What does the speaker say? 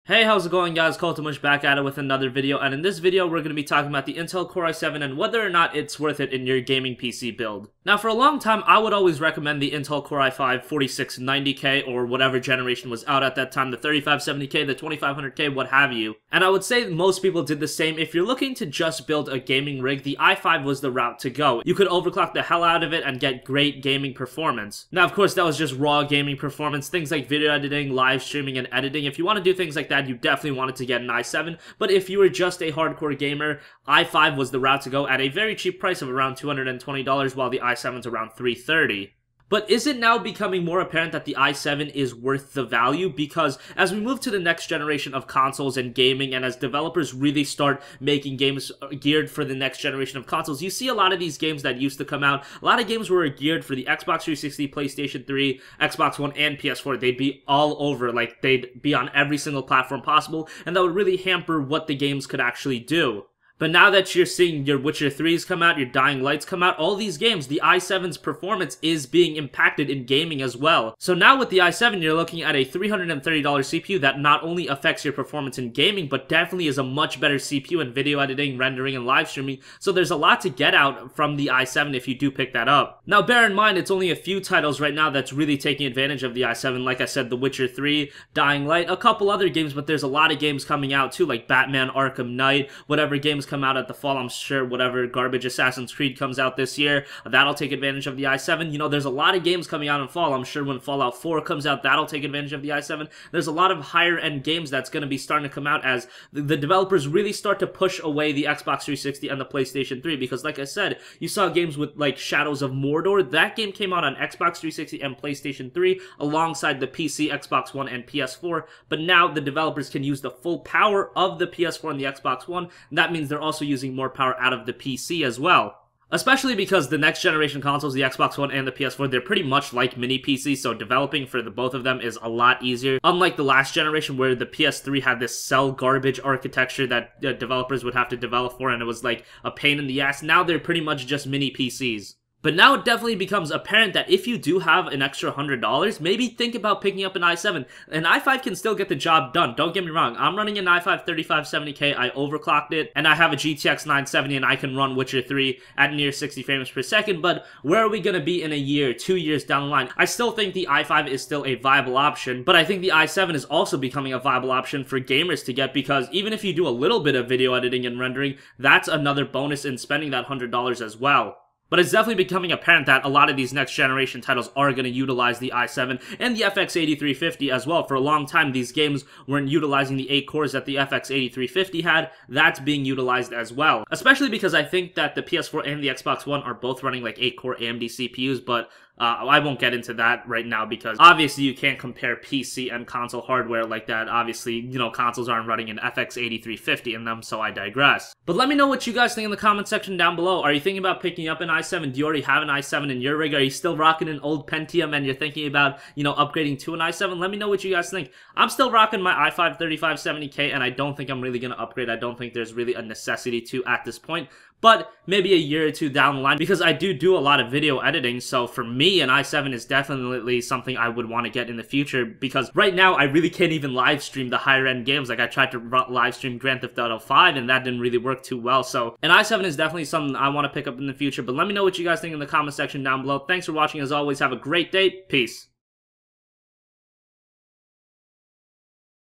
Hey, how's it going, guys? Cultimush back at it with another video, and in this video we're going to be talking about the Intel Core i7 and whether or not it's worth it in your gaming PC build. Now, for a long time, I would always recommend the Intel Core i5 4690K or whatever generation was out at that time, the 3570K, the 2500K, what have you. And I would say most people did the same. If you're looking to just build a gaming rig, the i5 was the route to go. You could overclock the hell out of it and get great gaming performance. Now, of course, that was just raw gaming performance, things like video editing, live streaming, and editing. If you want to do things like that, you definitely wanted to get an i7, but if you were just a hardcore gamer, i5 was the route to go at a very cheap price of around $220, while the i7's around $330. But is it now becoming more apparent that the i7 is worth the value? Because as we move to the next generation of consoles and gaming, and as developers really start making games geared for the next generation of consoles, you see a lot of these games that used to come out, a lot of games were geared for the Xbox 360, PlayStation 3, Xbox One, and PS4. They'd be all over, like they'd be on every single platform possible, and that would really hamper what the games could actually do. But now that you're seeing your Witcher 3s come out, your Dying Lights come out, all these games, the i7's performance is being impacted in gaming as well. So now with the i7, you're looking at a $330 CPU that not only affects your performance in gaming, but definitely is a much better CPU in video editing, rendering, and live streaming. So there's a lot to get out from the i7 if you do pick that up. Now bear in mind, it's only a few titles right now that's really taking advantage of the i7. Like I said, The Witcher 3, Dying Light, a couple other games, but there's a lot of games coming out too, like Batman Arkham Knight, whatever games come out at the fall. I'm sure whatever garbage Assassin's Creed comes out this year, that'll take advantage of the i7. You know, there's a lot of games coming out in fall. I'm sure when Fallout 4 comes out, that'll take advantage of the i7. There's a lot of higher end games that's going to be starting to come out as the developers really start to push away the Xbox 360 and the PlayStation 3, because like I said, you saw games with like Shadows of Mordor. That game came out on Xbox 360 and PlayStation 3 alongside the PC, Xbox One, and PS4, but now the developers can use the full power of the PS4 and the Xbox One, and that means they're also using more power out of the PC as well. Especially because the next generation consoles, the Xbox One and the PS4, they're pretty much like mini PCs, so developing for the both of them is a lot easier. Unlike the last generation where the PS3 had this cell garbage architecture that developers would have to develop for, and it was like a pain in the ass, now they're pretty much just mini PCs. But now it definitely becomes apparent that if you do have an extra $100, maybe think about picking up an i7. An i5 can still get the job done, don't get me wrong. I'm running an i5 3570K, I overclocked it, and I have a GTX 970 and I can run Witcher 3 at near 60 frames per second, but where are we going to be in a year, 2 years down the line? I still think the i5 is still a viable option, but I think the i7 is also becoming a viable option for gamers to get, because even if you do a little bit of video editing and rendering, that's another bonus in spending that $100 as well. But it's definitely becoming apparent that a lot of these next generation titles are going to utilize the i7 and the FX 8350 as well. For a long time, these games weren't utilizing the 8 cores that the FX 8350 had. That's being utilized as well. Especially because I think that the PS4 and the Xbox One are both running like 8-core AMD CPUs, but I won't get into that right now because obviously you can't compare PC and console hardware like that. Obviously, you know, consoles aren't running an FX 8350 in them, so I digress. But let me know what you guys think in the comment section down below. Are you thinking about picking up an i7? Do you already have an i7 in your rig? Are you still rocking an old Pentium and you're thinking about, you know, upgrading to an i7? Let me know what you guys think. I'm still rocking my i5 3570K and I don't think I'm really going to upgrade. I don't think there's really a necessity to at this point. But maybe a year or two down the line, because I do a lot of video editing, so for me, an i7 is definitely something I would want to get in the future, because right now, I really can't even live stream the higher end games. Like, I tried to live stream Grand Theft Auto 5, and that didn't really work too well, so an i7 is definitely something I want to pick up in the future, but let me know what you guys think in the comment section down below. Thanks for watching, as always, have a great day, peace.